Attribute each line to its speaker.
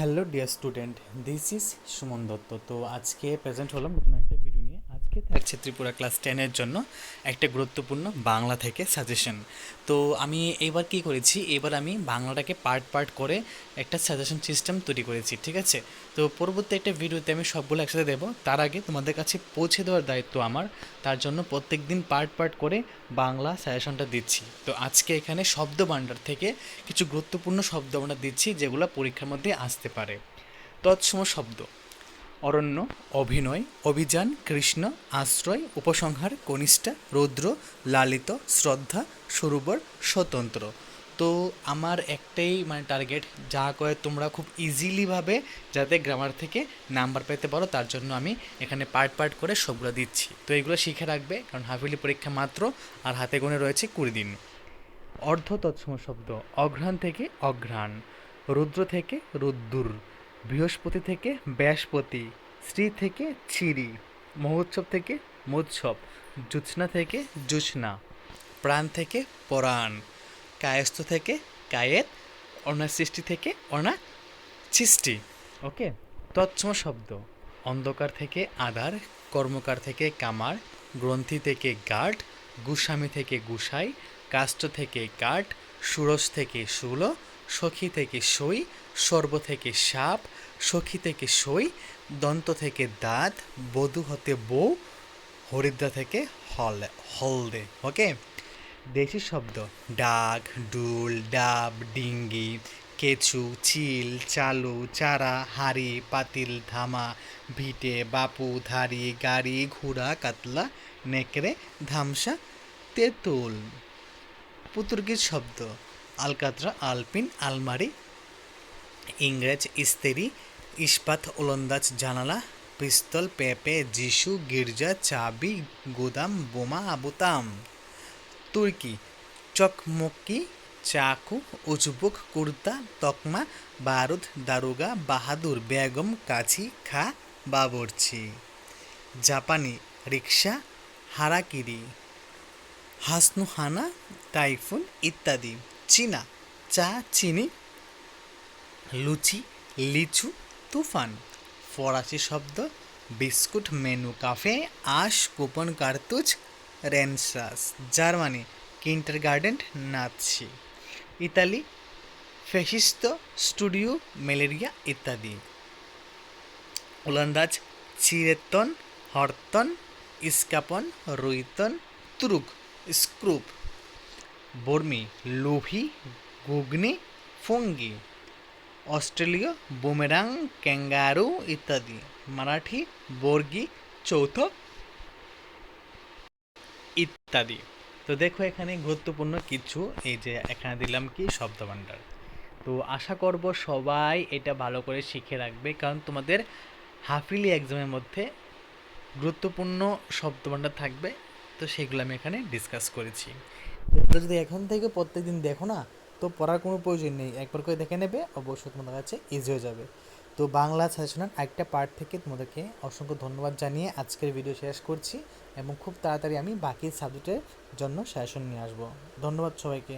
Speaker 1: Hello dear student, this is Suman Dutta. তো আজকে present হলাম নতুন একটা ভিডিও নিয়ে। আজকে থাকছে ত্রিপুরা ক্লাস 10-এর জন্য একটা গুরুত্বপূর্ণ বাংলা থেকে সাজেশন। তো আমি এবার কি করেছি, এবার আমি বাংলাটাকে পার্ট পার্ট করে একটা সাজেশন সিস্টেম তৈরি করেছি, ঠিক আছে? তো পরবর্তী একটা ভিডিওতে আমি সবগুলো একসাথে দেবো। তার আগে তোমাদের কাছে পৌঁছে দেওয়ার দায়িত্ব আমার। তার জন্য প্রত্যেক দিন পার্ট পার্ট করে বাংলা সাজেশনটা দিচ্ছি। তো আজকে এখানে শব্দ ভাণ্ডার থেকে কিছু গুরুত্বপূর্ণ শব্দ আমরা দিচ্ছি, যেগুলো পরীক্ষার মধ্যে আসতে পারে। তৎসম শব্দ: অরণ্য, অভিনয়, অভিযান, কৃষ্ণ, আশ্রয়, উপসংহার, কনিষ্ঠা, রৌদ্র, লালিত, শ্রদ্ধা, সরোবর, স্বতন্ত্র। তো আমার একটাই টার্গেট, যা করে তোমরা খুব ইজিলিভাবে যাতে গ্রামার থেকে নাম্বার পেতে পারো, তার জন্য আমি এখানে পার্ট পার্ট করে সবগুলো দিচ্ছি। তো এগুলো শিখে রাখবে, কারণ হাফিলি পরীক্ষা মাত্র আর হাতে গোনে রয়েছে 20 দিন। অর্ধ তৎসম শব্দ: অঘ্রাণ থেকে অঘ্রাণ, রুদ্র থেকে রুদ্দুর, বৃহস্পতি থেকে বৃহস্পতি, শ্রী থেকে ছিরি, মহোৎসব থেকে মোৎসব, জুৎস্না থেকে জুৎস্না, প্রাণ থেকে পরাণ, কায়স্থ থেকে কায়েত, অনাসৃষ্টি থেকে অনাসৃষ্টি। ওকে। তৎসম শব্দ: অন্ধকার থেকে আধার, কর্মকার থেকে কামার, গ্রন্থি থেকে গাঢ়, গোস্বামী থেকে গোসাই, কাষ্ঠ থেকে কাঠ, ষোড়শ থেকে শূল, সখী থেকে সই, সর্ব থেকে সাপ, সখী থেকে সই, দন্ত থেকে দাঁত, বধূ হতে বউ, হরিদ্রা থেকে হলদে। ওকে। দেশি শব্দ: ডাক, ডুল, ডাব, ডিঙ্গি, কেঁচু, চিল, চালু, চারা, হাঁড়ি, পাতিল, ধামা, ভিটে, বাপু, ধারি, গাড়ি, ঘোড়া, কাতলা, নেকড়ে, ধামসা, তেঁতুল। পর্তুগিজ শব্দ: আলকাতরা, আলপিন, আলমারি, ইংরেজ, ইস্ত্রি, ইস্পাত, ওলন্দাজ, জানালা, পিস্তল, পেঁপে, যিশু, গির্জা, চাবি, গুদাম, বোমা, আবুতাম। তুর্কি: চকমকি, চাকু, উজবুক, কুর্তা, তকমা, বারুদ, দারুগা, বাহাদুর, বেগম, কাছি, খা, বাবরচি। জাপানি: রিক্সা, হারাকিরি, হাসনুহানা, টাইফুন ইত্যাদি। চীনা: চা, চিনি, লুচি, লিচু, তুফান। ফরাসি শব্দ: বিস্কুট, মেনু, কাফে, আশ, কুপন, কার্তুজ, রেনসাস। জার্মানি: কিন্ডারগার্টেন, নাৎসি। ইতালি: ফেসিস্তো, স্টুডিও, ম্যালেরিয়া ইত্যাদি। ওলন্দাজ: চিরেতন, হরতন, ইস্কাপন, রুইতন, তুরুক, স্ক্রুপ। বর্মি: লোভি, ঘুগনি, ফঙ্গি। অস্ট্রেলীয়: বুমেরাং, ক্যাঙ্গারু ইত্যাদি। মারাঠি: বর্গি, চৌথ ইত্যাদি। তো দেখো এখানে গুরুত্বপূর্ণ কিছু, এই যে এখানে দিলাম কি শব্দভাণ্ডার। তো আশা করব সবাই এটা ভালো করে শিখে রাখবে, কারণ তোমাদের হাফিলি এক্সামের মধ্যে গুরুত্বপূর্ণ শব্দভাণ্ডার থাকবে। তো সেগুলো আমি এখানে ডিসকাস করেছি। তো যদি এখন থেকে প্রত্যেকদিন দেখো না, তো পড়ার কোনো প্রয়োজন নেই, একবার করে দেখে নেবে, অবশ্যই তোমাদের কাছে ইজি হয়ে যাবে। তো বাংলা সাজেশনের একটা পার্ট থেকে তোমাদেরকে অসংখ্য ধন্যবাদ জানিয়ে আজকের ভিডিও শেষ করছি, এবং খুব তাড়াতাড়ি আমি বাকি সাবজেক্টের জন্য সাজেশন নিয়ে আসবো। ধন্যবাদ সবাইকে।